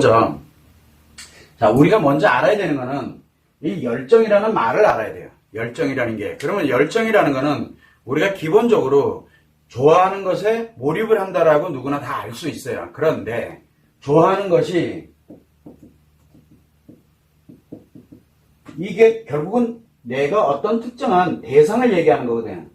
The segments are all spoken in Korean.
먼저, 자, 우리가 먼저 알아야 되는 거는 이 열정이라는 말을 알아야 돼요. 열정이라는 게. 그러면 열정이라는 거는 우리가 기본적으로 좋아하는 것에 몰입을 한다라고 누구나 다 알 수 있어요. 그런데 좋아하는 것이 이게 결국은 내가 어떤 특정한 대상을 얘기하는 거거든요.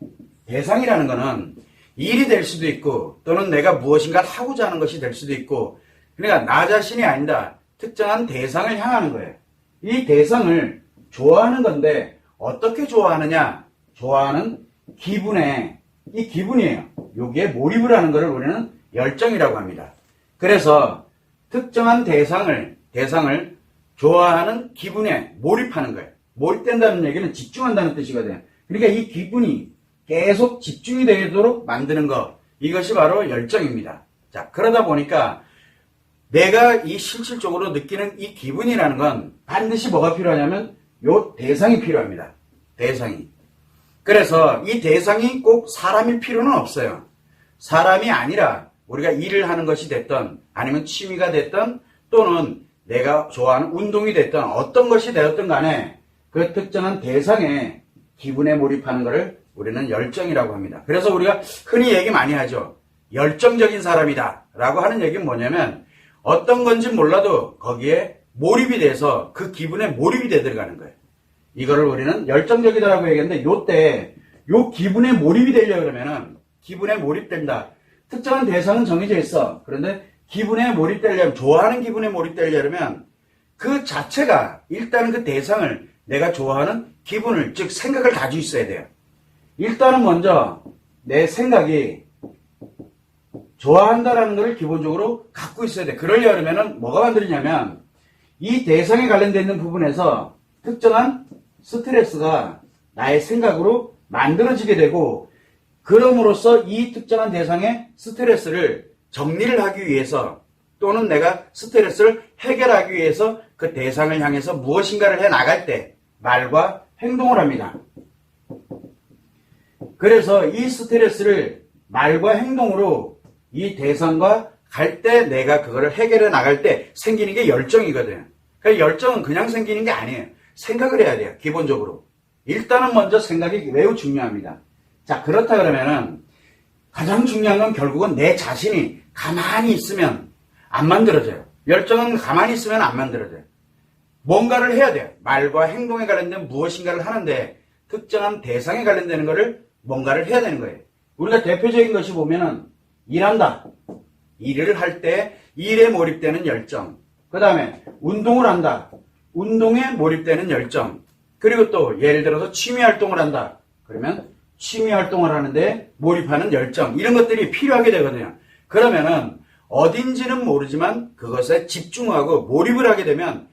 대상이라는 거는 일이 될 수도 있고 또는 내가 무엇인가를 하고자 하는 것이 될 수도 있고, 그러니까 나 자신이 아니다. 특정한 대상을 향하는 거예요. 이 대상을 좋아하는 건데 어떻게 좋아하느냐? 좋아하는 기분에, 이 기분이에요. 여기에 몰입을 하는 것을 우리는 열정이라고 합니다. 그래서 특정한 대상을 좋아하는 기분에 몰입하는 거예요. 몰입된다는 얘기는 집중한다는 뜻이거든요. 그러니까 이 기분이 계속 집중이 되도록 만드는 것, 이것이 바로 열정입니다. 자, 그러다 보니까 내가 이 실질적으로 느끼는 이 기분이라는 건 반드시 뭐가 필요하냐면 요 대상이 필요합니다. 대상이. 그래서 이 대상이 꼭 사람일 필요는 없어요. 사람이 아니라 우리가 일을 하는 것이 됐던, 아니면 취미가 됐던, 또는 내가 좋아하는 운동이 됐던, 어떤 것이 되었든 간에 그 특정한 대상에 기분에 몰입하는 것을 우리는 열정이라고 합니다. 그래서 우리가 흔히 얘기 많이 하죠. 열정적인 사람이다 라고 하는 얘기는 뭐냐면 어떤 건지 몰라도 거기에 몰입이 돼서 그 기분에 몰입이 돼 들어가는 거예요. 이거를 우리는 열정적이다라고 얘기했는데, 요때 요 기분에 몰입이 되려고 그러면은, 기분에 몰입된다. 특정한 대상은 정해져 있어. 그런데 기분에 몰입되려면, 좋아하는 기분에 몰입되려면 그 자체가 일단은 그 대상을 내가 좋아하는 기분을, 즉 생각을 가지고 있어야 돼요. 일단은 먼저 내 생각이 좋아한다라는 것을 기본적으로 갖고 있어야 돼. 그러려면은 뭐가 만들냐면 이 대상에 관련되어 있는 부분에서 특정한 스트레스가 나의 생각으로 만들어지게 되고, 그럼으로써 이 특정한 대상의 스트레스를 정리를 하기 위해서, 또는 내가 스트레스를 해결하기 위해서 그 대상을 향해서 무엇인가를 해 나갈 때 말과 행동을 합니다. 그래서 이 스트레스를 말과 행동으로 이 대상과 갈 때, 내가 그거를 해결해 나갈 때 생기는 게 열정이거든요. 그러니까 열정은 그냥 생기는 게 아니에요. 생각을 해야 돼요. 기본적으로. 일단은 먼저 생각이 매우 중요합니다. 자, 그렇다 그러면은 가장 중요한 건 결국은 내 자신이 가만히 있으면 안 만들어져요. 열정은 가만히 있으면 안 만들어져요. 뭔가를 해야 돼요. 말과 행동에 관련된 무엇인가를 하는데 특정한 대상에 관련되는 거를 뭔가를 해야 되는 거예요. 우리가 대표적인 것이 보면은 일한다. 일을 할 때 일에 몰입되는 열정. 그 다음에 운동을 한다. 운동에 몰입되는 열정. 그리고 또 예를 들어서 취미 활동을 한다. 그러면 취미 활동을 하는데 몰입하는 열정. 이런 것들이 필요하게 되거든요. 그러면은 어딘지는 모르지만 그것에 집중하고 몰입을 하게 되면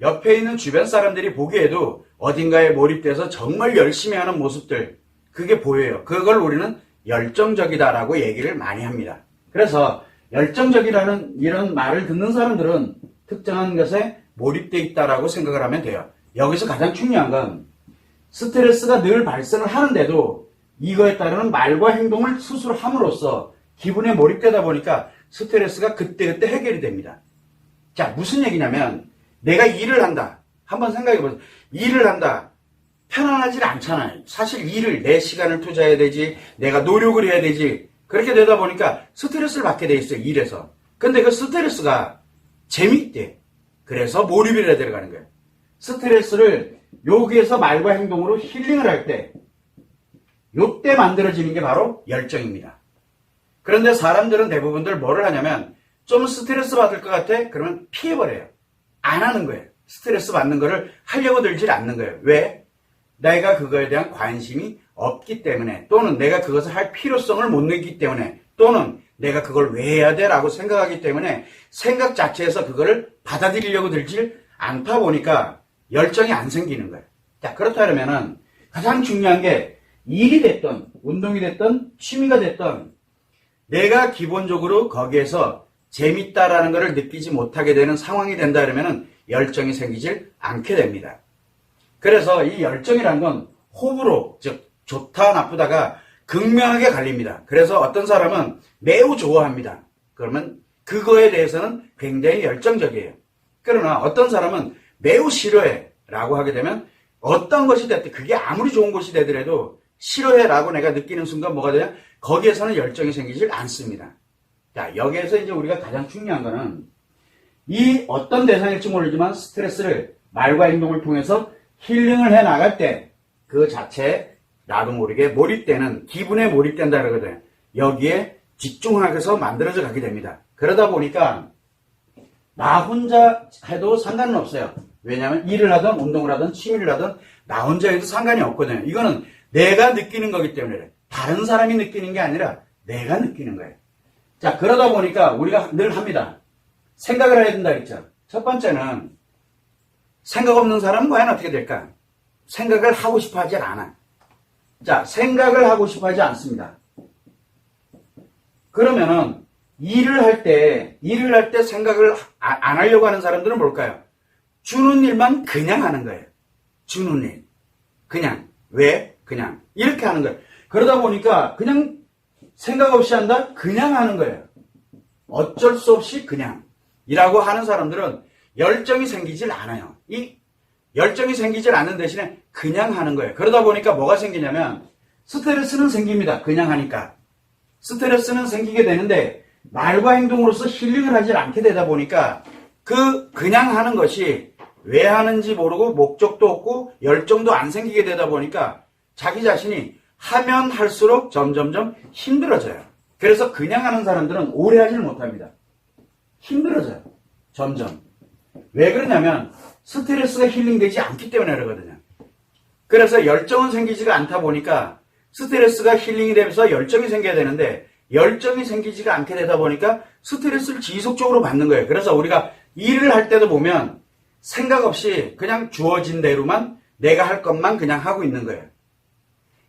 옆에 있는 주변 사람들이 보기에도 어딘가에 몰입돼서 정말 열심히 하는 모습들, 그게 보여요. 그걸 우리는 열정적이다라고 얘기를 많이 합니다. 그래서 열정적이라는 이런 말을 듣는 사람들은 특정한 것에 몰입되어 있다라고 생각을 하면 돼요. 여기서 가장 중요한 건 스트레스가 늘 발생을 하는데도 이거에 따르는 말과 행동을 스스로 함으로써 기분에 몰입되다 보니까 스트레스가 그때그때 해결이 됩니다. 자, 무슨 얘기냐면 내가 일을 한다. 한번 생각해 보세요. 일을 한다. 편안하지 않잖아요. 사실 일을 내 시간을 투자해야 되지, 내가 노력을 해야 되지. 그렇게 되다 보니까 스트레스를 받게 돼 있어요. 일에서. 근데 그 스트레스가 재밌대. 그래서 몰입이 해야 들어가는 거예요. 스트레스를 여기에서 말과 행동으로 힐링을 할 때, 요때 만들어지는 게 바로 열정입니다. 그런데 사람들은 대부분들 뭐를 하냐면 좀 스트레스 받을 것 같아? 그러면 피해버려요. 안 하는 거예요. 스트레스 받는 거를 하려고 들질 않는 거예요. 왜? 내가 그거에 대한 관심이 없기 때문에, 또는 내가 그것을 할 필요성을 못 느끼기 때문에, 또는 내가 그걸 왜 해야 돼? 라고 생각하기 때문에 생각 자체에서 그거를 받아들이려고 들질 않다 보니까 열정이 안 생기는 거예요. 자, 그렇다면은 가장 중요한 게 일이 됐던, 운동이 됐던, 취미가 됐던, 내가 기본적으로 거기에서 재밌다라는 것을 느끼지 못하게 되는 상황이 된다 그러면은 열정이 생기질 않게 됩니다. 그래서 이 열정이란 건 호불호, 즉 좋다 나쁘다가 극명하게 갈립니다. 그래서 어떤 사람은 매우 좋아합니다. 그러면 그거에 대해서는 굉장히 열정적이에요. 그러나 어떤 사람은 매우 싫어해 라고 하게 되면 어떤 것이 됐든 그게 아무리 좋은 것이 되더라도 싫어해 라고 내가 느끼는 순간 뭐가 되냐? 거기에서는 열정이 생기질 않습니다. 자, 여기에서 이제 우리가 가장 중요한 거는 이 어떤 대상일지 모르지만 스트레스를 말과 행동을 통해서 힐링을 해 나갈 때 그 자체에 나도 모르게 몰입되는 기분에 몰입된다 그러거든요. 여기에 집중하게서 만들어져 가게 됩니다. 그러다 보니까 나 혼자 해도 상관은 없어요. 왜냐하면 일을 하든 운동을 하든 취미를 하든 나 혼자 해도 상관이 없거든요. 이거는 내가 느끼는 거기 때문에 다른 사람이 느끼는 게 아니라 내가 느끼는 거예요. 자, 그러다 보니까 우리가 늘 합니다. 생각을 해야 된다 했죠. 첫 번째는 생각 없는 사람은 과연 어떻게 될까? 생각을 하고 싶어 하지 않아. 자, 생각을 하고 싶어 하지 않습니다. 그러면은 일을 할 때 생각을 안 하려고 하는 사람들은 뭘까요? 주는 일만 그냥 하는 거예요. 주는 일. 그냥. 왜? 그냥. 이렇게 하는 거예요. 그러다 보니까 그냥 생각 없이 한다? 그냥 하는 거예요. 어쩔 수 없이 그냥. 이라고 하는 사람들은 열정이 생기질 않아요. 이 열정이 생기질 않는 대신에 그냥 하는 거예요. 그러다 보니까 뭐가 생기냐면 스트레스는 생깁니다. 그냥 하니까. 스트레스는 생기게 되는데 말과 행동으로서 힐링을 하지 않게 되다 보니까 그냥 하는 것이 왜 하는지 모르고 목적도 없고 열정도 안 생기게 되다 보니까 자기 자신이 하면 할수록 점점점 힘들어져요. 그래서 그냥 하는 사람들은 오래 하질 못합니다. 힘들어져요. 점점. 왜 그러냐면 스트레스가 힐링되지 않기 때문에 그러거든요. 그래서 열정은 생기지가 않다 보니까 스트레스가 힐링이 되면서 열정이 생겨야 되는데 열정이 생기지가 않게 되다 보니까 스트레스를 지속적으로 받는 거예요. 그래서 우리가 일을 할 때도 보면 생각 없이 그냥 주어진 대로만 내가 할 것만 그냥 하고 있는 거예요.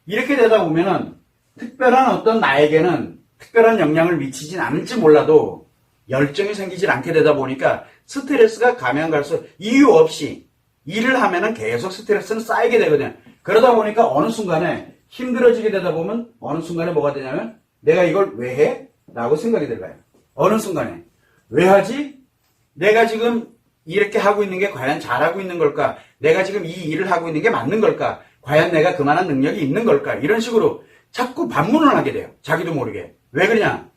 이렇게 되다 보면은 특별한 어떤 나에게는 특별한 영향을 미치진 않을지 몰라도 열정이 생기질 않게 되다 보니까 스트레스가 가면 갈수록 이유 없이 일을 하면은 계속 스트레스는 쌓이게 되거든요. 그러다 보니까 어느 순간에 힘들어지게 되다 보면 어느 순간에 뭐가 되냐면 내가 이걸 왜 해? 라고 생각이 들어요. 어느 순간에. 왜 하지? 내가 지금 이렇게 하고 있는 게 과연 잘하고 있는 걸까? 내가 지금 이 일을 하고 있는 게 맞는 걸까? 과연 내가 그만한 능력이 있는 걸까? 이런 식으로 자꾸 반문을 하게 돼요. 자기도 모르게. 왜 그러냐?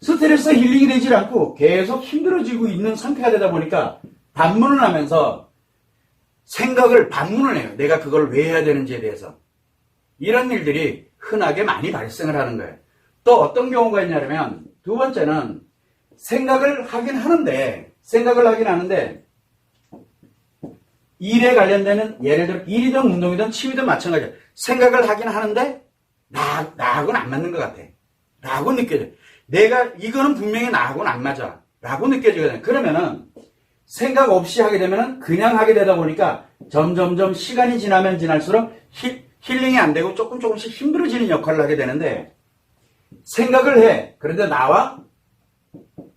스트레스가 힐링이 되질 않고 계속 힘들어지고 있는 상태가 되다 보니까 반문을 하면서 생각을 반문을 해요. 내가 그걸 왜 해야 되는지에 대해서. 이런 일들이 흔하게 많이 발생을 하는 거예요. 또 어떤 경우가 있냐면 두 번째는 생각을 하긴 하는데 일에 관련되는 예를 들어 일이든 운동이든 취미든 마찬가지예요. 생각을 하긴 하는데 나하고는 안 맞는 것 같아. 라고 느껴져요. 내가 이거는 분명히 나하고는 안 맞아. 라고 느껴지거든요. 그러면은 생각 없이 하게 되면은 그냥 하게 되다 보니까 점점점 시간이 지나면 지날수록 힐링이 안 되고 조금씩 힘들어지는 역할을 하게 되는데 생각을 해. 그런데 나와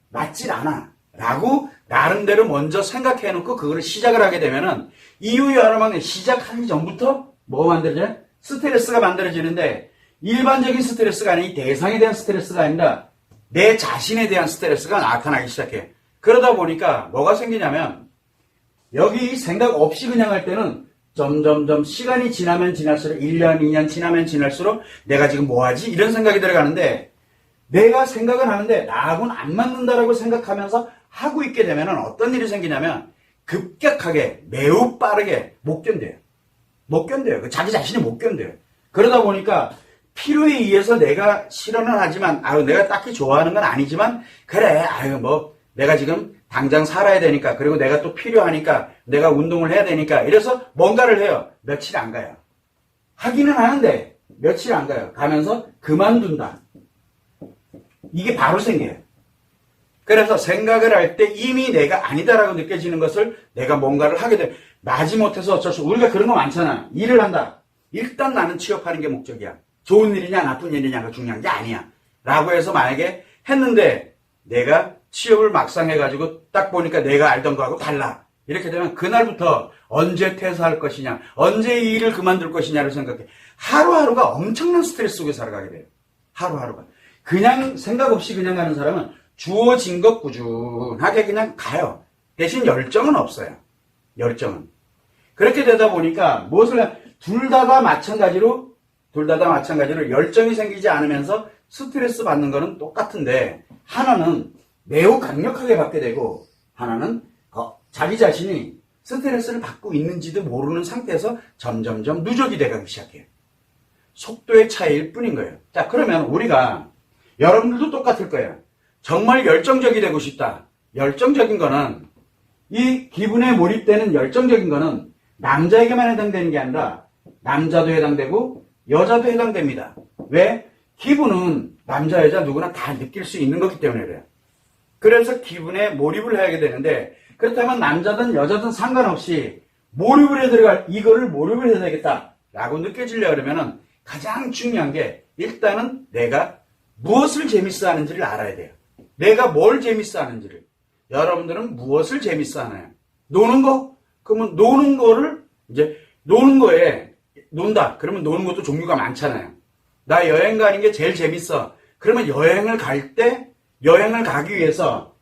맞질 않아. 라고 나름대로 먼저 생각해 놓고 그거를 시작을 하게 되면은 이유 여러 번 시작하기 전부터 뭐가 만들어져요? 스트레스가 만들어지는데 일반적인 스트레스가 아닌 이 대상에 대한 스트레스가 아니라 내 자신에 대한 스트레스가 나타나기 시작해. 그러다 보니까 뭐가 생기냐면 여기 생각 없이 그냥 할 때는 점점점 시간이 지나면 지날수록 1년, 2년 지나면 지날수록 내가 지금 뭐하지? 이런 생각이 들어가는데 내가 생각을 하는데 나하고는 안 맞는다라고 생각하면서 하고 있게 되면 어떤 일이 생기냐면 급격하게 매우 빠르게 못 견뎌요. 못 견뎌요. 자기 자신이 못 견뎌요. 그러다 보니까 필요에 의해서 내가 실현은 하지만 내가 딱히 좋아하는 건 아니지만 그래 내가 지금 당장 살아야 되니까 그리고 내가 또 필요하니까 내가 운동을 해야 되니까 이래서 뭔가를 해요. 며칠 안 가요. 하기는 하는데 며칠 안 가요. 가면서 그만둔다. 이게 바로 생겨요. 그래서 생각을 할 때 이미 내가 아니다라고 느껴지는 것을 내가 뭔가를 하게 돼. 마지못해서 어쩔 수 없어. 우리가 그런 거 많잖아. 일을 한다. 일단 나는 취업하는 게 목적이야. 좋은 일이냐 나쁜 일이냐가 중요한 게 아니야. 라고 해서 만약에 했는데 내가 취업을 막상 해가지고 딱 보니까 내가 알던 거하고 달라. 이렇게 되면 그날부터 언제 퇴사할 것이냐, 언제 이 일을 그만둘 것이냐를 생각해. 하루하루가 엄청난 스트레스 속에 살아가게 돼요. 하루하루가. 그냥 생각 없이 그냥 가는 사람은 주어진 것 꾸준하게 그냥 가요. 대신 열정은 없어요. 열정은. 그렇게 되다 보니까 둘 다 마찬가지로 열정이 생기지 않으면서 스트레스 받는 거는 똑같은데, 하나는 매우 강력하게 받게 되고 하나는 자기 자신이 스트레스를 받고 있는지도 모르는 상태에서 점점점 누적이 돼가기 시작해요. 속도의 차이일 뿐인 거예요. 자, 그러면 우리가, 여러분들도 똑같을 거예요. 정말 열정적이 되고 싶다. 열정적인 거는, 이 기분에 몰입되는 열정적인 거는 남자에게만 해당되는 게 아니라 남자도 해당되고 여자도 해당됩니다. 왜? 기분은 남자, 여자 누구나 다 느낄 수 있는 거기 때문에 그래요. 그래서 기분에 몰입을 해야 되는데, 그렇다면 남자든 여자든 상관없이 이거를 몰입을 해야 되겠다라고 느껴지려고 그러면은 가장 중요한 게, 일단은 내가 무엇을 재밌어 하는지를 알아야 돼요. 내가 뭘 재밌어 하는지를. 여러분들은 무엇을 재밌어 하나요? 노는 거? 그러면 노는 거를, 노는 거에, 논다. 그러면 노는 것도 종류가 많잖아요. 나 여행 가는 게 제일 재밌어. 그러면 여행을 가기 위해서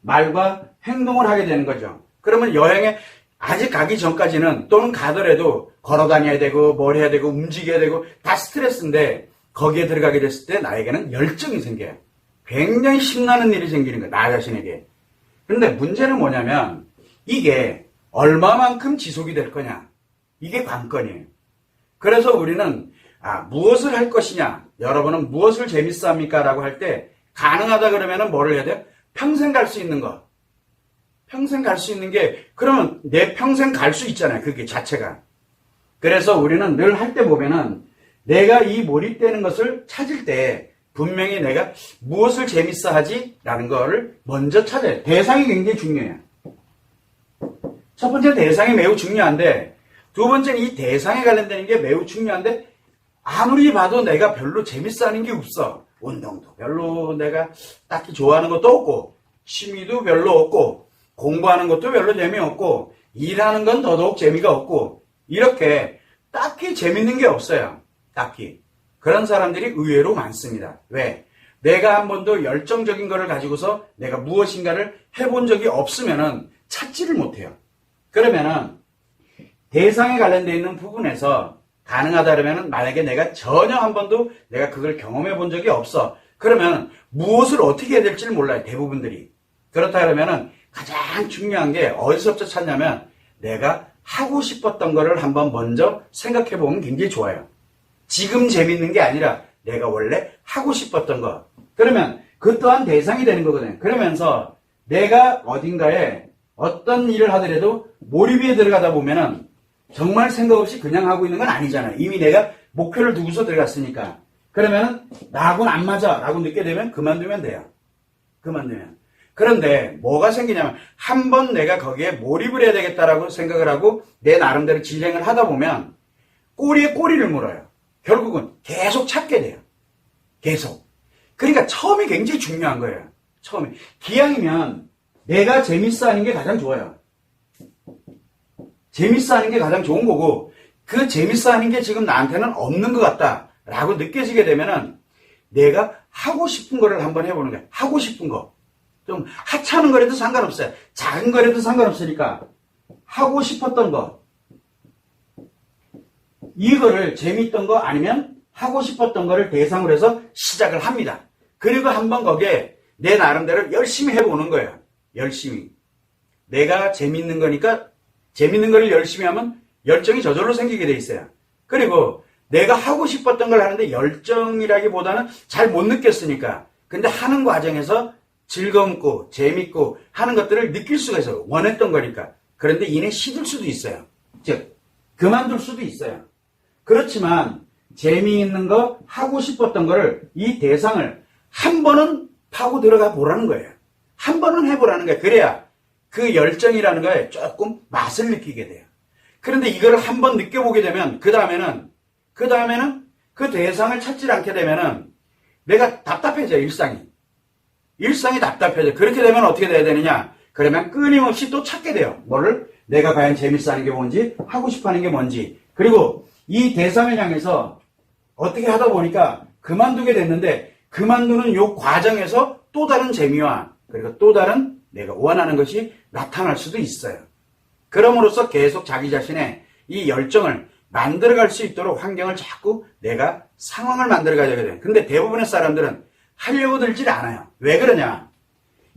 말과 행동을 하게 되는 거죠. 그러면 여행에 아직 가기 전까지는, 또는 가더라도 걸어 다녀야 되고 뭘 해야 되고 움직여야 되고 다 스트레스인데, 거기에 들어가게 됐을 때 나에게는 열정이 생겨요. 굉장히 신나는 일이 생기는 거예요. 나 자신에게. 그런데 문제는 뭐냐면, 이게 얼마만큼 지속이 될 거냐. 이게 관건이에요. 그래서 우리는 무엇을 할 것이냐, 여러분은 무엇을 재밌어 합니까? 라고 할 때, 가능하다 그러면은 뭐를 해야 돼요? 평생 갈 수 있는 거. 평생 갈 수 있는 게, 그러면 내 평생 갈 수 있잖아요. 그게 자체가. 그래서 우리는 늘 할 때 보면은, 내가 이 몰입되는 것을 찾을 때 분명히 내가 무엇을 재밌어 하지? 라는 거를 먼저 찾아요. 대상이 굉장히 중요해요. 첫 번째 대상이 매우 중요한데, 두 번째는 이 대상에 관련되는 게 매우 중요한데, 아무리 봐도 내가 별로 재밌어 하는 게 없어. 운동도 별로 내가 딱히 좋아하는 것도 없고, 취미도 별로 없고, 공부하는 것도 별로 재미없고, 일하는 건 더더욱 재미가 없고, 이렇게 딱히 재밌는 게 없어요. 딱히. 그런 사람들이 의외로 많습니다. 왜? 내가 한 번도 열정적인 거를 가지고서 내가 무엇인가를 해본 적이 없으면은 찾지를 못해요. 그러면은 대상에 관련되어 있는 부분에서 가능하다 그러면은, 만약에 내가 전혀 한 번도 내가 그걸 경험해 본 적이 없어. 그러면 무엇을 어떻게 해야 될지를 몰라요. 대부분들이. 그렇다 그러면은 가장 중요한 게 어디서부터 찾냐면, 내가 하고 싶었던 거를 한번 먼저 생각해 보면 굉장히 좋아요. 지금 재밌는 게 아니라 내가 원래 하고 싶었던 거. 그러면 그 또한 대상이 되는 거거든요. 그러면서 내가 어딘가에 어떤 일을 하더라도 몰입에 들어가다 보면은 정말 생각 없이 그냥 하고 있는 건 아니잖아요. 이미 내가 목표를 두고서 들어갔으니까. 그러면은 나하고는 안 맞아 라고 느끼게 되면 그만두면 돼요. 그만두면. 그런데 뭐가 생기냐면, 한번 내가 거기에 몰입을 해야 되겠다라고 생각을 하고 내 나름대로 진행을 하다 보면 꼬리에 꼬리를 물어요. 결국은 계속 찾게 돼요. 계속. 그러니까 처음이 굉장히 중요한 거예요. 처음에. 기왕이면 내가 재밌어 하는 게 가장 좋아요. 재밌어 하는 게 가장 좋은 거고, 그 재밌어 하는 게 지금 나한테는 없는 것 같다라고 느껴지게 되면은 내가 하고 싶은 거를 한번 해보는 거예요. 하고 싶은 거. 좀 하찮은 거라도 상관없어요. 작은 거라도 상관없으니까 하고 싶었던 거. 이거를 재밌던 거 아니면 하고 싶었던 거를 대상으로 해서 시작을 합니다. 그리고 한번 거기에 내 나름대로 열심히 해보는 거예요. 열심히. 내가 재밌는 거니까 재밌는 거를 열심히 하면 열정이 저절로 생기게 돼 있어요. 그리고 내가 하고 싶었던 걸 하는데 열정이라기보다는 잘 못 느꼈으니까. 근데 하는 과정에서 즐겁고 재밌고 하는 것들을 느낄 수가 있어요. 원했던 거니까. 그런데 이내 시들 수도 있어요. 즉, 그만둘 수도 있어요. 그렇지만 재미있는 거, 하고 싶었던 거를, 이 대상을 한 번은 파고 들어가 보라는 거예요. 한 번은 해보라는 거예요. 그래야 그 열정이라는 거에 조금 맛을 느끼게 돼요. 그런데 이거를 한 번 느껴보게 되면 그 다음에는 그 대상을 찾지 않게 되면은 내가 답답해져요. 일상이 답답해져요. 그렇게 되면 어떻게 돼야 되느냐? 그러면 끊임없이 또 찾게 돼요. 뭐를? 내가 과연 재밌어 하는 게 뭔지, 하고 싶어 하는 게 뭔지. 그리고 이 대상을 향해서 어떻게 하다 보니까 그만두게 됐는데, 그만두는 요 과정에서 또 다른 재미와 그리고 또 다른 내가 원하는 것이 나타날 수도 있어요. 그럼으로써 계속 자기 자신의 이 열정을 만들어갈 수 있도록 환경을 자꾸 내가 상황을 만들어가야 되거든요. 근데 대부분의 사람들은 하려고 들질 않아요. 왜 그러냐?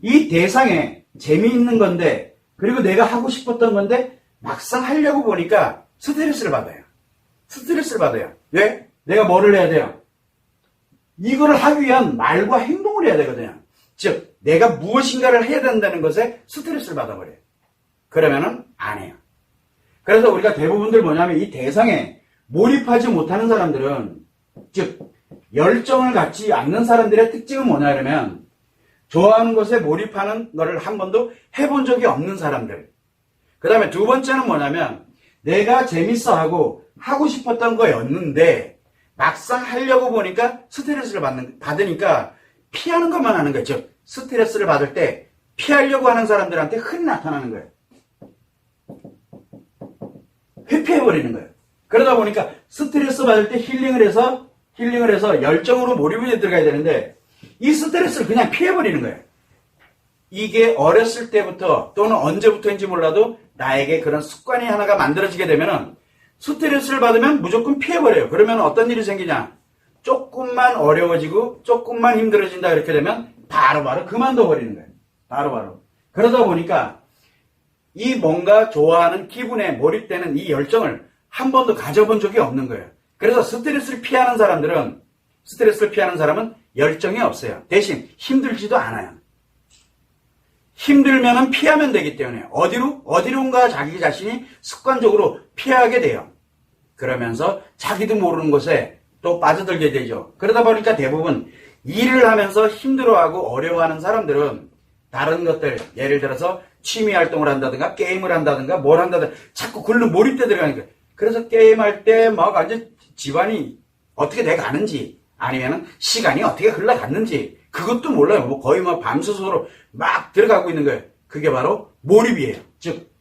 이 대상에 재미있는 건데 그리고 내가 하고 싶었던 건데 막상 하려고 보니까 스트레스를 받아요. 스트레스를 받아요. 왜? 내가 뭐를 해야 돼요? 이거를 하기 위한 말과 행동을 해야 되거든요. 즉 내가 무엇인가를 해야 된다는 것에 스트레스를 받아버려요. 그러면은 안 해요. 그래서 우리가 대부분들 뭐냐면 이 대상에 몰입하지 못하는 사람들은, 즉 열정을 갖지 않는 사람들의 특징은 뭐냐 그러면 좋아하는 것에 몰입하는 거를 한 번도 해본 적이 없는 사람들. 그 다음에 두 번째는 뭐냐면 내가 재밌어하고 하고 싶었던 거였는데 막상 하려고 보니까 스트레스를 받으니까 피하는 것만 하는 거예요. 즉 스트레스를 받을 때 피하려고 하는 사람들한테 흔히 나타나는 거예요. 회피해버리는 거예요. 그러다 보니까 스트레스 받을 때 힐링을 해서 열정으로 몰입에 들어가야 되는데 이 스트레스를 그냥 피해버리는 거예요. 이게 어렸을 때부터 또는 언제부터인지 몰라도 나에게 그런 습관이 하나가 만들어지게 되면은 스트레스를 받으면 무조건 피해버려요. 그러면 어떤 일이 생기냐? 조금만 어려워지고 조금만 힘들어진다 이렇게 되면 바로바로 그만둬 버리는 거예요. 바로바로. 그러다 보니까 이 뭔가 좋아하는 기분에 몰입되는 이 열정을 한 번도 가져본 적이 없는 거예요. 그래서 스트레스를 피하는 사람은 열정이 없어요. 대신 힘들지도 않아요. 힘들면은 피하면 되기 때문에 어디론가 자기 자신이 습관적으로 피하게 돼요. 그러면서 자기도 모르는 곳에 또 빠져들게 되죠. 그러다 보니까 대부분 일을 하면서 힘들어하고 어려워하는 사람들은 다른 것들, 예를 들어서 취미 활동을 한다든가 게임을 한다든가 뭘 한다든가 자꾸 글로 몰입돼 들어가는 거예요. 그래서 게임할 때 막 완전 집안이 어떻게 돼 가는지 아니면 시간이 어떻게 흘러갔는지 그것도 몰라요. 뭐 거의 막 밤새도록 막 들어가고 있는 거예요. 그게 바로 몰입이에요. 즉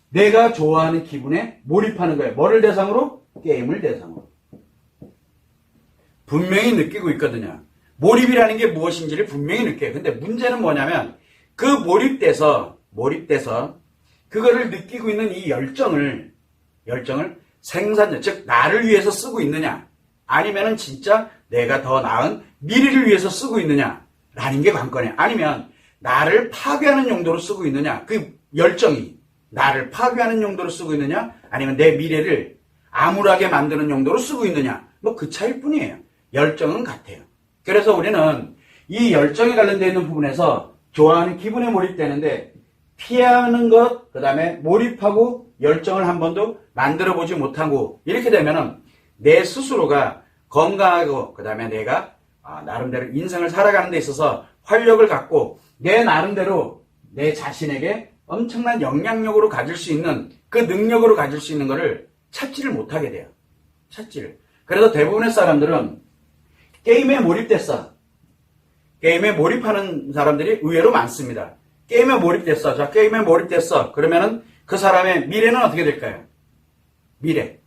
내가 좋아하는 기분에 몰입하는 거예요. 뭐를 대상으로? 게임을 대상으로. 분명히 느끼고 있거든요. 몰입이라는 게 무엇인지를 분명히 느껴요. 근데 문제는 뭐냐면 그 몰입돼서 그거를 느끼고 있는 이 열정을 생산력, 즉 나를 위해서 쓰고 있느냐 아니면은 진짜 내가 더 나은 미래를 위해서 쓰고 있느냐라는 게 관건이에요. 아니면 나를 파괴하는 용도로 쓰고 있느냐, 그 열정이 나를 파괴하는 용도로 쓰고 있느냐 아니면 내 미래를 암울하게 만드는 용도로 쓰고 있느냐, 뭐 그 차이일 뿐이에요. 열정은 같아요. 그래서 우리는 이 열정에 관련되어 있는 부분에서 좋아하는 기분에 몰입되는데 피하는 것, 그 다음에 몰입하고 열정을 한 번도 만들어보지 못하고 이렇게 되면은 내 스스로가 건강하고 그 다음에 내가 나름대로 인생을 살아가는 데 있어서 활력을 갖고 내 나름대로 내 자신에게 엄청난 영향력으로 가질 수 있는 그 능력으로 가질 수 있는 거를 찾지를 못하게 돼요. 그래서 대부분의 사람들은 게임에 몰입됐어. 게임에 몰입하는 사람들이 의외로 많습니다. 게임에 몰입됐어. 자, 게임에 몰입됐어. 그러면은 그 사람의 미래는 어떻게 될까요? 미래.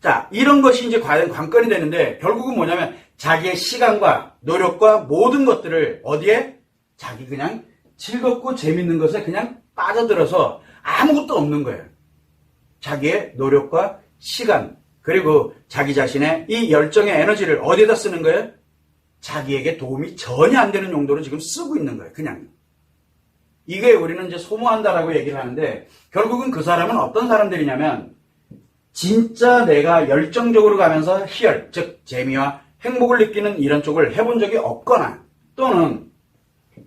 자, 이런 것이 이제 과연 관건이 되는데 결국은 뭐냐면 자기의 시간과 노력과 모든 것들을 어디에? 자기 그냥 즐겁고 재밌는 것에 그냥 빠져들어서 아무것도 없는 거예요. 자기의 노력과 시간 그리고 자기 자신의 이 열정의 에너지를 어디에다 쓰는 거예요? 자기에게 도움이 전혀 안 되는 용도로 지금 쓰고 있는 거예요. 그냥. 이게 우리는 이제 소모한다라고 얘기를 하는데 결국은 그 사람은 어떤 사람들이냐면 진짜 내가 열정적으로 가면서 희열, 즉 재미와 행복을 느끼는 이런 쪽을 해본 적이 없거나 또는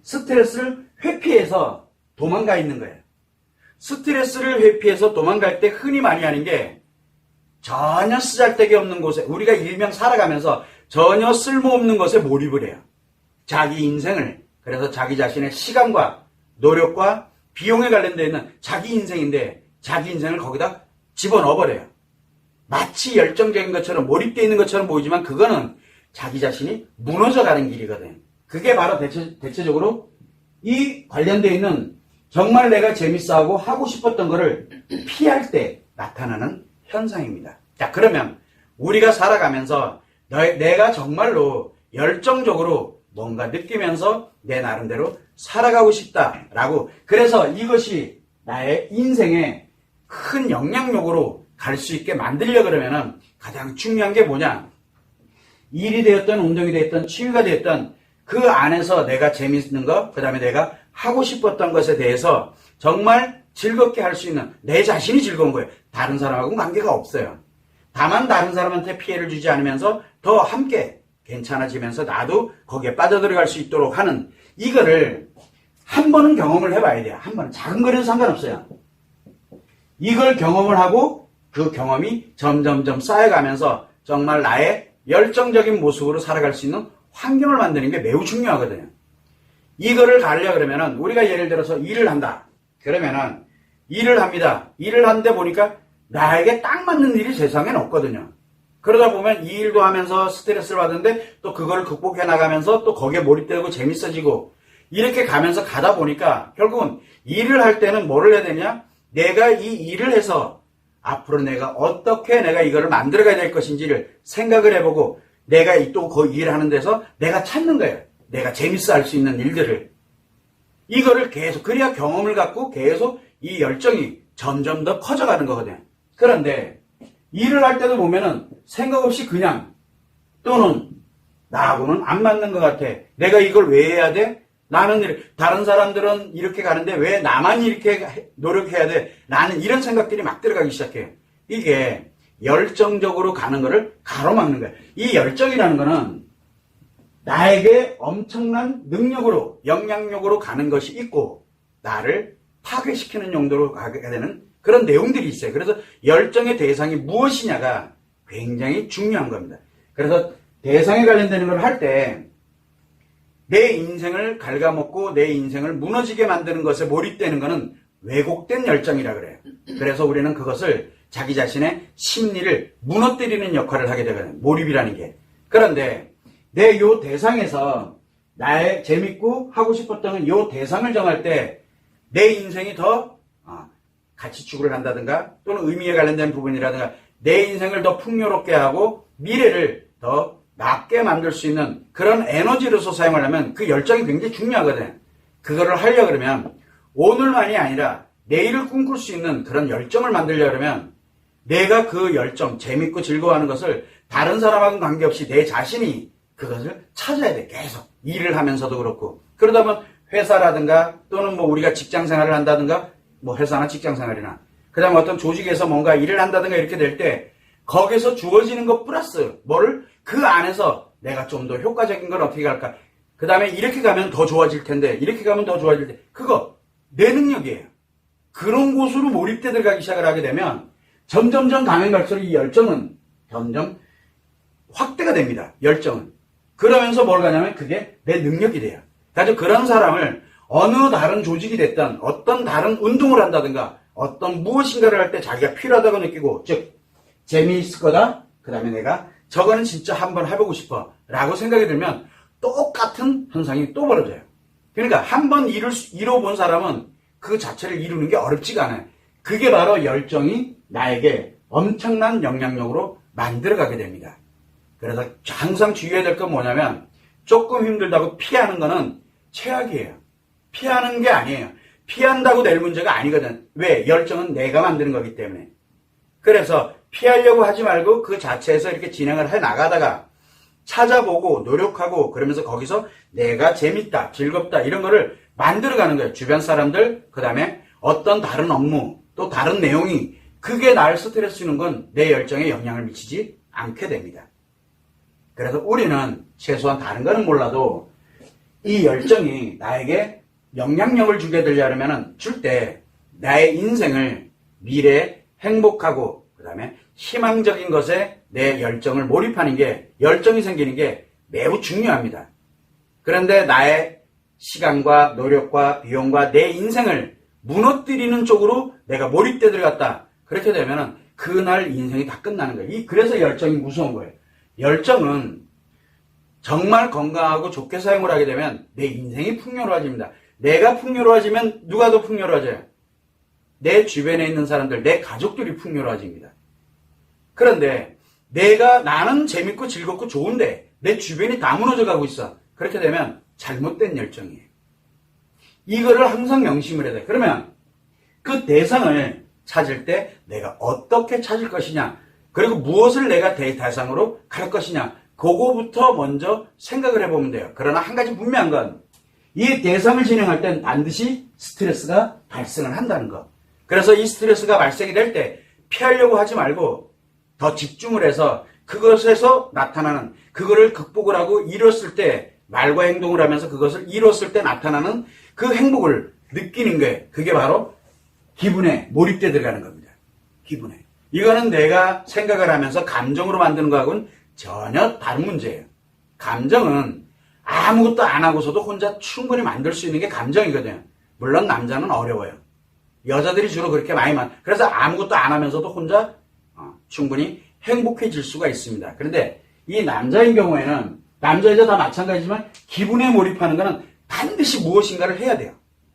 스트레스를 회피해서 도망가 있는 거예요. 스트레스를 회피해서 도망갈 때 흔히 많이 하는 게 전혀 쓰잘데기 없는 곳에 우리가 일명 살아가면서 전혀 쓸모없는 것에 몰입을 해요. 자기 인생을 그래서 자기 자신의 시간과 노력과 비용에 관련되어 있는 자기 인생인데 자기 인생을 거기다 집어넣어버려요. 마치 열정적인 것처럼 몰입되어 있는 것처럼 보이지만 그거는 자기 자신이 무너져가는 길이거든요. 그게 바로 대체적으로 이 관련되어 있는 정말 내가 재밌어하고 하고 싶었던 거를 피할 때 나타나는 현상입니다. 자, 그러면 우리가 살아가면서 내가 정말로 열정적으로 뭔가 느끼면서 내 나름대로 살아가고 싶다라고. 그래서 이것이 나의 인생의 큰 영향력으로 갈 수 있게 만들려고 그러면은 가장 중요한 게 뭐냐? 일이 되었던 운동이 되었던 취미가 되었던 그 안에서 내가 재밌는 거, 그 다음에 내가 하고 싶었던 것에 대해서 정말 즐겁게 할 수 있는 내 자신이 즐거운 거예요. 다른 사람하고는 관계가 없어요. 다만 다른 사람한테 피해를 주지 않으면서 더 함께 괜찮아지면서 나도 거기에 빠져들어갈 수 있도록 하는, 이거를 한 번은 경험을 해봐야 돼요. 한 번은. 작은 거라도 상관없어요. 이걸 경험을 하고 그 경험이 점점점 쌓여가면서 정말 나의 열정적인 모습으로 살아갈 수 있는 환경을 만드는 게 매우 중요하거든요. 이거를 가려고 그러면은 우리가 예를 들어서 일을 한다. 그러면은 일을 합니다. 일을 하는데 보니까 나에게 딱 맞는 일이 세상엔 없거든요. 그러다 보면 이 일도 하면서 스트레스를 받는데 또 그걸 극복해 나가면서 또 거기에 몰입되고 재밌어지고 이렇게 가면서 가다 보니까 결국은 일을 할 때는 뭐를 해야 되냐? 내가 이 일을 해서 앞으로 내가 어떻게 내가 이거를 만들어가야 될 것인지를 생각을 해보고 내가 또 그 일을 하는 데서 내가 찾는 거예요. 내가 재밌어 할 수 있는 일들을. 이거를 계속, 그래야 경험을 갖고 계속 이 열정이 점점 더 커져가는 거거든요. 그런데 일을 할 때도 보면은 생각 없이 그냥, 또는 나하고는 안 맞는 것 같아. 내가 이걸 왜 해야 돼? 나는 다른 사람들은 이렇게 가는데 왜 나만 이렇게 노력해야 돼? 나는 이런 생각들이 막 들어가기 시작해요. 이게 열정적으로 가는 거를 가로막는 거예요. 이 열정이라는 거는 나에게 엄청난 능력으로, 영향력으로 가는 것이 있고 나를 파괴시키는 용도로 가게 되는 그런 내용들이 있어요. 그래서 열정의 대상이 무엇이냐가 굉장히 중요한 겁니다. 그래서 대상에 관련되는 걸 할 때 내 인생을 갉아먹고 내 인생을 무너지게 만드는 것에 몰입되는 것은 왜곡된 열정이라 그래요. 그래서 우리는 그것을 자기 자신의 심리를 무너뜨리는 역할을 하게 되거든요. 몰입이라는 게. 그런데 내 요 대상에서 나의 재밌고 하고 싶었던 요 대상을 정할 때 내 인생이 더 가치 추구를 한다든가 또는 의미에 관련된 부분이라든가 내 인생을 더 풍요롭게 하고 미래를 더 낫게 만들 수 있는 그런 에너지로서 사용하려면 그 열정이 굉장히 중요하거든요. 그거를 하려고 그러면 오늘만이 아니라 내일을 꿈꿀 수 있는 그런 열정을 만들려고 그러면 내가 그 열정, 재밌고 즐거워하는 것을 다른 사람하고는 관계없이 내 자신이 그것을 찾아야 돼. 계속 일을 하면서도 그렇고. 그러다 보면 회사라든가 또는 뭐 우리가 직장 생활을 한다든가 뭐 회사나 직장 생활이나 그 다음에 어떤 조직에서 뭔가 일을 한다든가 이렇게 될 때 거기서 주어지는 것 플러스 뭐를 그 안에서 내가 좀 더 효과적인 걸 어떻게 할까. 그 다음에 이렇게 가면 더 좋아질 텐데 이렇게 가면 더 좋아질 텐데 그거 내 능력이에요. 그런 곳으로 몰입돼 들어가기 시작을 하게 되면 점점점 가면 갈수록 이 열정은 점점 확대가 됩니다. 열정은. 그러면서 뭘 가냐면 그게 내 능력이 돼요. 그래서 그런 사람을 어느 다른 조직이 됐든 어떤 다른 운동을 한다든가 어떤 무엇인가를 할 때 자기가 필요하다고 느끼고 즉 재미있을 거다. 그 다음에 내가 저거는 진짜 한번 해보고 싶어 라고 생각이 들면 똑같은 현상이 또 벌어져요. 그러니까 한번 이뤄본 사람은 그 자체를 이루는 게 어렵지가 않아요. 그게 바로 열정이 나에게 엄청난 영향력으로 만들어가게 됩니다. 그래서 항상 주의해야 될 건 뭐냐면 조금 힘들다고 피하는 거는 최악이에요. 피하는 게 아니에요. 피한다고 될 문제가 아니거든. 왜? 열정은 내가 만드는 거기 때문에. 그래서 피하려고 하지 말고 그 자체에서 이렇게 진행을 해 나가다가 찾아보고 노력하고 그러면서 거기서 내가 재밌다, 즐겁다 이런 거를 만들어가는 거예요. 주변 사람들, 그 다음에 어떤 다른 업무, 또 다른 내용이 그게 나를 스트레스 주는 건 내 열정에 영향을 미치지 않게 됩니다. 그래서 우리는 최소한 다른 거는 몰라도 이 열정이 나에게 영향력을 주게 되려면 줄 때 나의 인생을 미래에 행복하고 그 다음에 희망적인 것에 내 열정을 몰입하는 게 열정이 생기는 게 매우 중요합니다. 그런데 나의 시간과 노력과 비용과 내 인생을 무너뜨리는 쪽으로 내가 몰입돼 들어갔다. 그렇게 되면은 그날 인생이 다 끝나는 거예요. 그래서 열정이 무서운 거예요. 열정은 정말 건강하고 좋게 사용을 하게 되면 내 인생이 풍요로워집니다. 내가 풍요로워지면 누가 더 풍요로워져요? 내 주변에 있는 사람들, 내 가족들이 풍요로워집니다. 그런데 나는 재밌고 즐겁고 좋은데 내 주변이 다 무너져 가고 있어. 그렇게 되면 잘못된 열정이에요. 이거를 항상 명심을 해야 돼. 그러면 그 대상을 찾을 때 내가 어떻게 찾을 것이냐, 그리고 무엇을 내가 대상으로 갈 것이냐, 그거부터 먼저 생각을 해보면 돼요. 그러나 한 가지 분명한 건 이 대상을 진행할 땐 반드시 스트레스가 발생을 한다는 것. 그래서 이 스트레스가 발생이 될 때 피하려고 하지 말고 더 집중을 해서 그것에서 나타나는, 그거를 극복을 하고 이뤘을 때, 말과 행동을 하면서 그것을 이뤘을 때 나타나는 그 행복을 느끼는 게, 그게 바로 기분에 몰입돼 들어가는 겁니다. 기분에. 이거는 내가 생각을 하면서 감정으로 만드는 거하고는 전혀 다른 문제예요. 감정은 아무것도 안 하고서도 혼자 충분히 만들 수 있는 게 감정이거든요. 물론 남자는 어려워요. 여자들이 주로 그렇게 그래서 아무것도 안 하면서도 혼자 충분히 행복해질 수가 있습니다. 그런데 이 남자인 경우에는, 남자 여자 다 마찬가지지만 기분에 몰입하는 것은 반드시 무엇인가를 해야 돼요.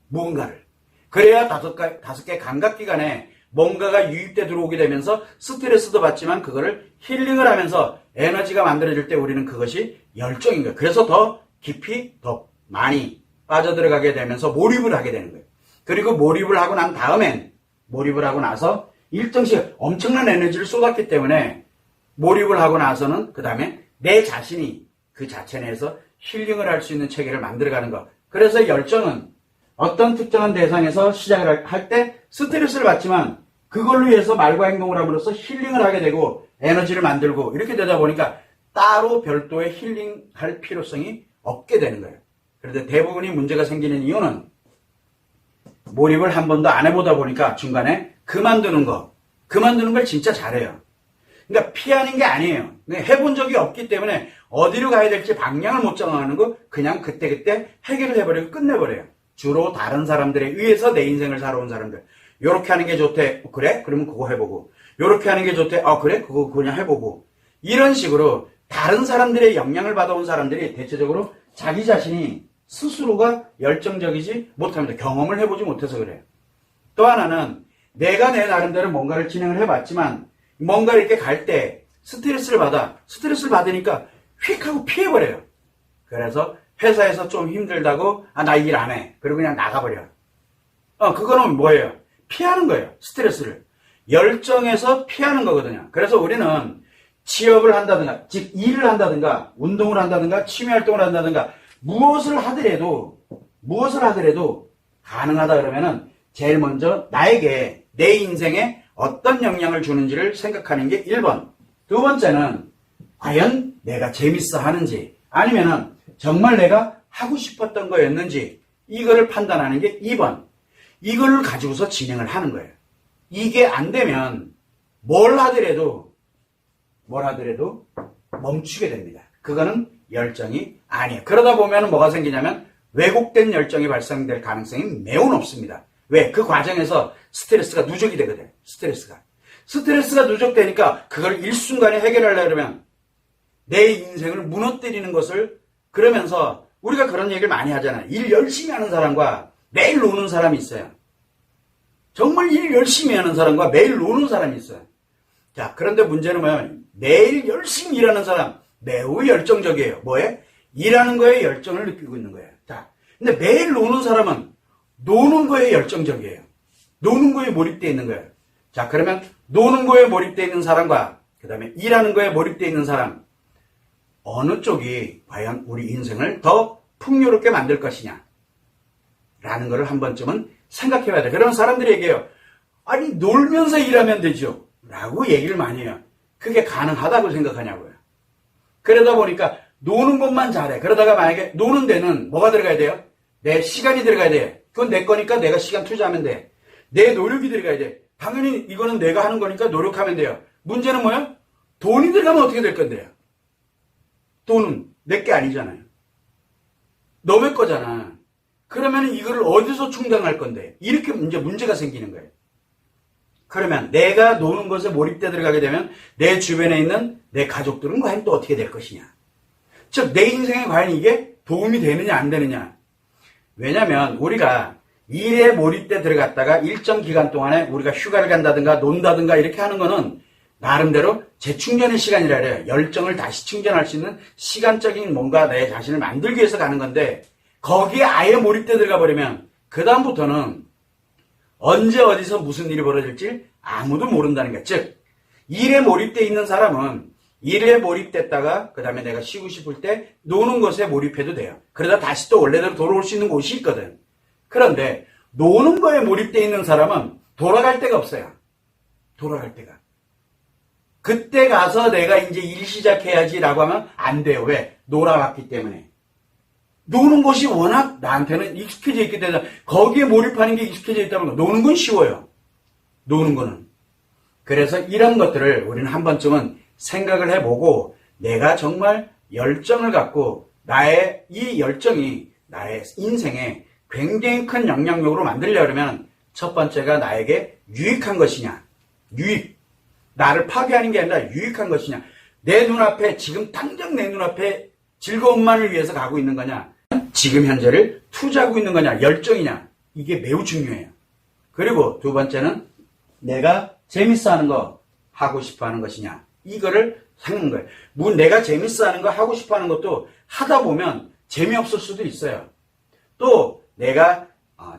무언가를. 그래야 다섯 개 감각기관에 뭔가가 유입돼 들어오게 되면서 스트레스도 받지만 그거를 힐링을 하면서 에너지가 만들어질 때 우리는 그것이 열정인 거예요. 그래서 더 깊이, 더 많이 빠져들어가게 되면서 몰입을 하게 되는 거예요. 그리고 몰입을 하고 난 다음엔, 몰입을 하고 나서 일정 시간 엄청난 에너지를 쏟았기 때문에 몰입을 하고 나서는 그 다음에 내 자신이 그 자체 내에서 힐링을 할 수 있는 체계를 만들어가는 것. 그래서 열정은 어떤 특정한 대상에서 시작을 할 때 스트레스를 받지만 그걸로 해서 말과 행동을 함으로써 힐링을 하게 되고 에너지를 만들고 이렇게 되다 보니까 따로 별도의 힐링할 필요성이 없게 되는 거예요. 그런데 대부분이 문제가 생기는 이유는 몰입을 한 번도 안 해보다 보니까 중간에 그만두는 걸 진짜 잘해요. 그러니까 피하는 게 아니에요. 해본 적이 없기 때문에 어디로 가야 될지 방향을 못 정하는 거 그냥 그때그때 해결을 해버리고 끝내버려요. 주로 다른 사람들에 의해서 내 인생을 살아온 사람들. 요렇게 하는 게 좋대. 그래? 그러면 그거 해보고. 요렇게 하는 게 좋대. 그래? 그거 그냥 해보고. 이런 식으로 다른 사람들의 영향을 받아온 사람들이 대체적으로 자기 자신이 스스로가 열정적이지 못합니다. 경험을 해보지 못해서 그래요. 또 하나는 내가 내 나름대로 뭔가를 진행을 해봤지만 뭔가 이렇게 갈 때 스트레스를 받으니까 휙 하고 피해버려요. 그래서 회사에서 좀 힘들다고 나 일 안 해. 그리고 그냥 나가버려. 그거는 뭐예요? 피하는 거예요. 스트레스를. 열정에서 피하는 거거든요. 그래서 우리는 취업을 한다든가, 즉 일을 한다든가, 운동을 한다든가, 취미활동을 한다든가 무엇을 하더라도 가능하다 그러면은 제일 먼저 나에게 내 인생에 어떤 영향을 주는지를 생각하는 게 1번. 두 번째는 과연 내가 재밌어 하는지 아니면은 정말 내가 하고 싶었던 거였는지 이거를 판단하는 게 2번. 이걸 가지고서 진행을 하는 거예요. 이게 안 되면 뭘 하더라도 멈추게 됩니다. 그거는 열정이 아니에요. 그러다 보면 뭐가 생기냐면 왜곡된 열정이 발생될 가능성이 매우 높습니다. 왜? 그 과정에서 스트레스가 누적이 되거든요. 스트레스가 누적되니까 그걸 일순간에 해결하려고 그러면 내 인생을 무너뜨리는 것을, 그러면서 우리가 그런 얘기를 많이 하잖아요. 일 열심히 하는 사람과 매일 노는 사람이 있어요. 정말 일 열심히 하는 사람과 매일 노는 사람이 있어요. 자, 그런데 문제는 뭐냐면 매일 열심히 일하는 사람 매우 열정적이에요. 뭐에? 일하는 거에 열정을 느끼고 있는 거예요. 자, 근데 매일 노는 사람은 노는 거에 열정적이에요. 노는 거에 몰입되어 있는 거예요. 자, 그러면 노는 거에 몰입되어 있는 사람과 그 다음에 일하는 거에 몰입되어 있는 사람, 어느 쪽이 과연 우리 인생을 더 풍요롭게 만들 것이냐 라는 것을 한 번쯤은 생각해 봐야 돼. 그러면 사람들이 얘기해요. 아니 놀면서 일하면 되죠 라고 얘기를 많이 해요. 그게 가능하다고 생각하냐고요. 그러다 보니까 노는 것만 잘해. 그러다가 만약에 노는 데는 뭐가 들어가야 돼요? 내 시간이 들어가야 돼. 그건 내 거니까 내가 시간 투자하면 돼. 내 노력이 들어가야 돼. 당연히 이거는 내가 하는 거니까 노력하면 돼요. 문제는 뭐야? 돈이 들어가면 어떻게 될 건데요? 돈은 내 게 아니잖아요. 너의 거잖아. 그러면 이거를 어디서 충당할 건데? 이렇게 이제 문제가 생기는 거예요. 그러면 내가 노는 것에 몰입돼 들어가게 되면 내 주변에 있는 내 가족들은 과연 또 어떻게 될 것이냐. 즉 내 인생에 과연 이게 도움이 되느냐 안 되느냐. 왜냐하면 우리가 일에 몰입돼 들어갔다가 일정 기간 동안에 우리가 휴가를 간다든가 논다든가 이렇게 하는 거는 나름대로 재충전의 시간이라 그래요. 열정을 다시 충전할 수 있는 시간적인 뭔가 내 자신을 만들기 위해서 가는 건데 거기에 아예 몰입돼 들어가 버리면 그 다음부터는 언제 어디서 무슨 일이 벌어질지 아무도 모른다는 거예요. 즉 일에 몰입돼 있는 사람은 일에 몰입됐다가 그 다음에 내가 쉬고 싶을 때 노는 것에 몰입해도 돼요. 그러다 다시 또 원래대로 돌아올 수 있는 곳이 있거든. 그런데 노는 거에 몰입돼 있는 사람은 돌아갈 데가 없어요. 돌아갈 데가. 그때 가서 내가 이제 일 시작해야지라고 하면 안 돼요. 왜? 놀아왔기 때문에. 노는 것이 워낙 나한테는 익숙해져 있기 때문에 거기에 몰입하는 게 익숙해져 있다는 거. 노는 건 쉬워요. 노는 거는. 그래서 이런 것들을 우리는 한 번쯤은 생각을 해보고 내가 정말 열정을 갖고 나의 이 열정이 나의 인생에 굉장히 큰 영향력으로 만들려면 첫 번째가 나에게 유익한 것이냐. 유익. 나를 파괴하는 게 아니라 유익한 것이냐. 내 눈앞에 지금 당장 내 눈앞에 즐거움만을 위해서 가고 있는 거냐. 지금 현재를 투자하고 있는 거냐. 열정이냐. 이게 매우 중요해요. 그리고 두 번째는 내가 재밌어 하는 거 하고 싶어 하는 것이냐. 이거를 하는 거예요. 내가 재밌어 하는 거 하고 싶어 하는 것도 하다 보면 재미없을 수도 있어요. 또 내가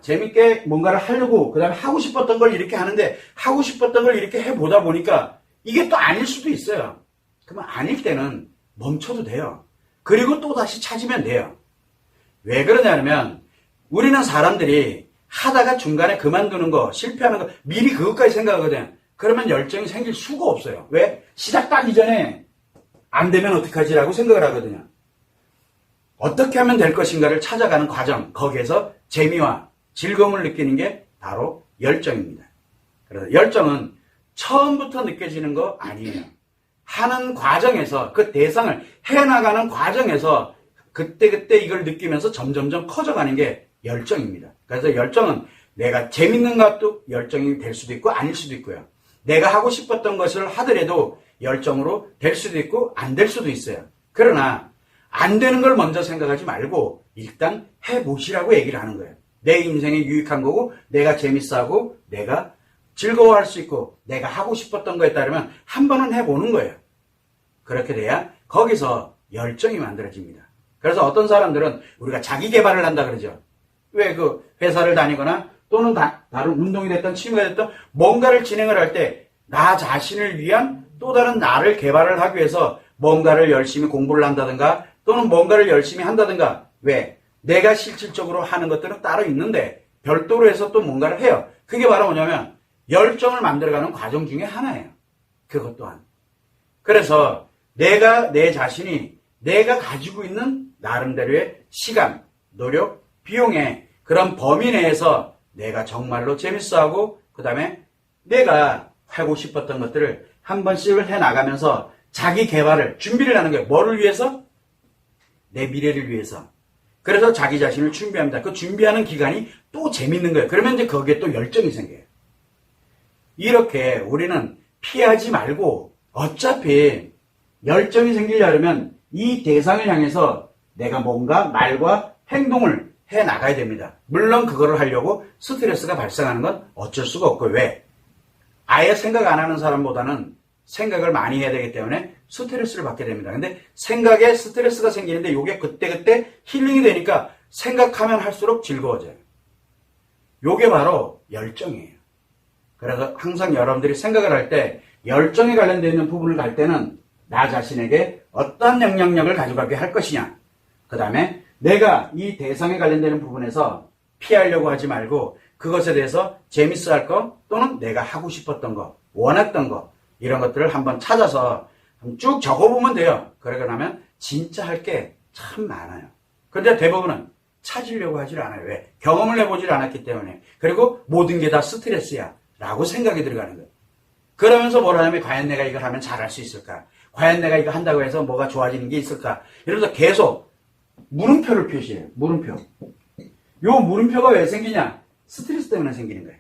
재밌게 뭔가를 하려고 그 다음에 하고 싶었던 걸 이렇게 하는데 하고 싶었던 걸 이렇게 해보다 보니까 이게 또 아닐 수도 있어요. 그러면 아닐 때는 멈춰도 돼요. 그리고 또 다시 찾으면 돼요. 왜 그러냐면 우리는 사람들이 하다가 중간에 그만두는 거 실패하는 거 미리 그것까지 생각하거든. 그러면 열정이 생길 수가 없어요. 왜? 시작하기 전에 안 되면 어떡하지라고 생각을 하거든요. 어떻게 하면 될 것인가를 찾아가는 과정, 거기에서 재미와 즐거움을 느끼는 게 바로 열정입니다. 그래서 열정은 처음부터 느껴지는 거 아니에요. 하는 과정에서 그 대상을 해나가는 과정에서 그때그때 이걸 느끼면서 점점점 커져가는 게 열정입니다. 그래서 열정은 내가 재밌는 것도 열정이 될 수도 있고 아닐 수도 있고요. 내가 하고 싶었던 것을 하더라도 열정으로 될 수도 있고 안 될 수도 있어요. 그러나 안 되는 걸 먼저 생각하지 말고 일단 해보시라고 얘기를 하는 거예요. 내 인생에 유익한 거고 내가 재밌어하고 내가 즐거워할 수 있고 내가 하고 싶었던 거에 따르면 한 번은 해보는 거예요. 그렇게 돼야 거기서 열정이 만들어집니다. 그래서 어떤 사람들은 우리가 자기 개발을 한다 그러죠. 왜 그 회사를 다니거나 또는 다른 운동이 됐든 취미가 됐든 뭔가를 진행을 할 때 나 자신을 위한 또 다른 나를 개발을 하기 위해서 뭔가를 열심히 공부를 한다든가 또는 뭔가를 열심히 한다든가 왜? 내가 실질적으로 하는 것들은 따로 있는데 별도로 해서 또 뭔가를 해요. 그게 바로 뭐냐면 열정을 만들어가는 과정 중에 하나예요. 그것 또한. 그래서 내가 내 자신이 내가 가지고 있는 나름대로의 시간, 노력, 비용의 그런 범위 내에서 내가 정말로 재밌어하고 그 다음에 내가 하고 싶었던 것들을 한 번씩을 해나가면서 자기 개발을 준비를 하는 거예요. 뭐를 위해서? 내 미래를 위해서. 그래서 자기 자신을 준비합니다. 그 준비하는 기간이 또 재밌는 거예요. 그러면 이제 거기에 또 열정이 생겨요. 이렇게 우리는 피하지 말고 어차피 열정이 생기려면 이 대상을 향해서 내가 뭔가 말과 행동을 해 나가야 됩니다. 물론 그거를 하려고 스트레스가 발생하는 건 어쩔 수가 없고 왜? 아예 생각 안 하는 사람보다는 생각을 많이 해야 되기 때문에 스트레스를 받게 됩니다. 근데 생각에 스트레스가 생기는데 이게 그때그때 힐링이 되니까 생각하면 할수록 즐거워져요. 이게 바로 열정이에요. 그래서 항상 여러분들이 생각을 할 때 열정에 관련되어 있는 부분을 갈 때는 나 자신에게 어떤 영향력을 가져가게 할 것이냐. 그 다음에 내가 이 대상에 관련되는 부분에서 피하려고 하지 말고 그것에 대해서 재밌어 할 거 또는 내가 하고 싶었던 거, 원했던 거 이런 것들을 한번 찾아서 쭉 적어보면 돼요. 그러고 나면 진짜 할 게 참 많아요. 그런데 대부분은 찾으려고 하질 않아요. 왜? 경험을 해보질 않았기 때문에. 그리고 모든 게 다 스트레스야 라고 생각이 들어가는 거예요. 그러면서 뭘 하냐면 과연 내가 이걸 하면 잘할 수 있을까? 과연 내가 이거 한다고 해서 뭐가 좋아지는 게 있을까? 이러면서 계속 물음표를 표시해요. 물음표. 요 물음표가 왜 생기냐? 스트레스 때문에 생기는 거예요.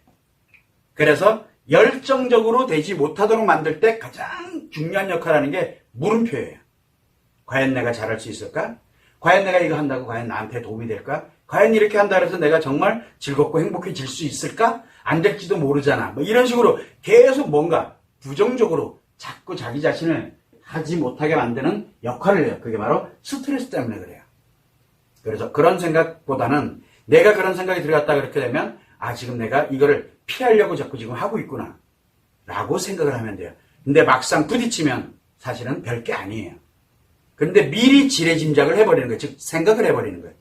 그래서 열정적으로 되지 못하도록 만들 때 가장 중요한 역할을 하는 게 물음표예요. 과연 내가 잘할 수 있을까? 과연 내가 이거 한다고 과연 나한테 도움이 될까? 과연 이렇게 한다고 해서 내가 정말 즐겁고 행복해질 수 있을까? 안 될지도 모르잖아. 뭐 이런 식으로 계속 뭔가 부정적으로 자꾸 자기 자신을 하지 못하게 만드는 역할을 해요. 그게 바로 스트레스 때문에 그래요. 그래서 그런 생각보다는 내가 그런 생각이 들어갔다 그렇게 되면 지금 내가 이거를 피하려고 자꾸 지금 하고 있구나 라고 생각을 하면 돼요. 근데 막상 부딪히면 사실은 별게 아니에요. 그런데 미리 지레짐작을 해버리는 거예요. 즉 생각을 해버리는 거예요.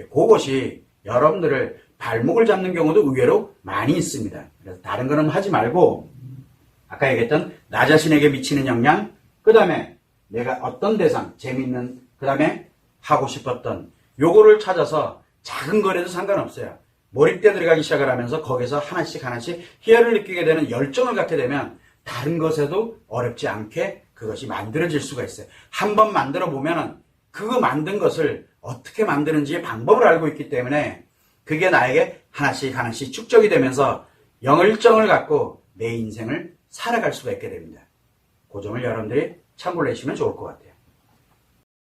그것이 여러분들을 발목을 잡는 경우도 의외로 많이 있습니다. 그래서 다른 거는 하지 말고 아까 얘기했던 나 자신에게 미치는 영향, 그 다음에 내가 어떤 대상, 재밌는, 그 다음에 하고 싶었던 요거를 찾아서 작은 거라도 상관없어요. 몰입돼 들어가기 시작을 하면서 거기서 하나씩 희열을 느끼게 되는 열정을 갖게 되면 다른 것에도 어렵지 않게 그것이 만들어질 수가 있어요. 한번 만들어 보면은 그거 만든 것을 어떻게 만드는지의 방법을 알고 있기 때문에 그게 나에게 하나씩 축적이 되면서 열정을 갖고 내 인생을 살아갈 수가 있게 됩니다. 그 점을 여러분들이 참고를 해주시면 좋을 것 같아요.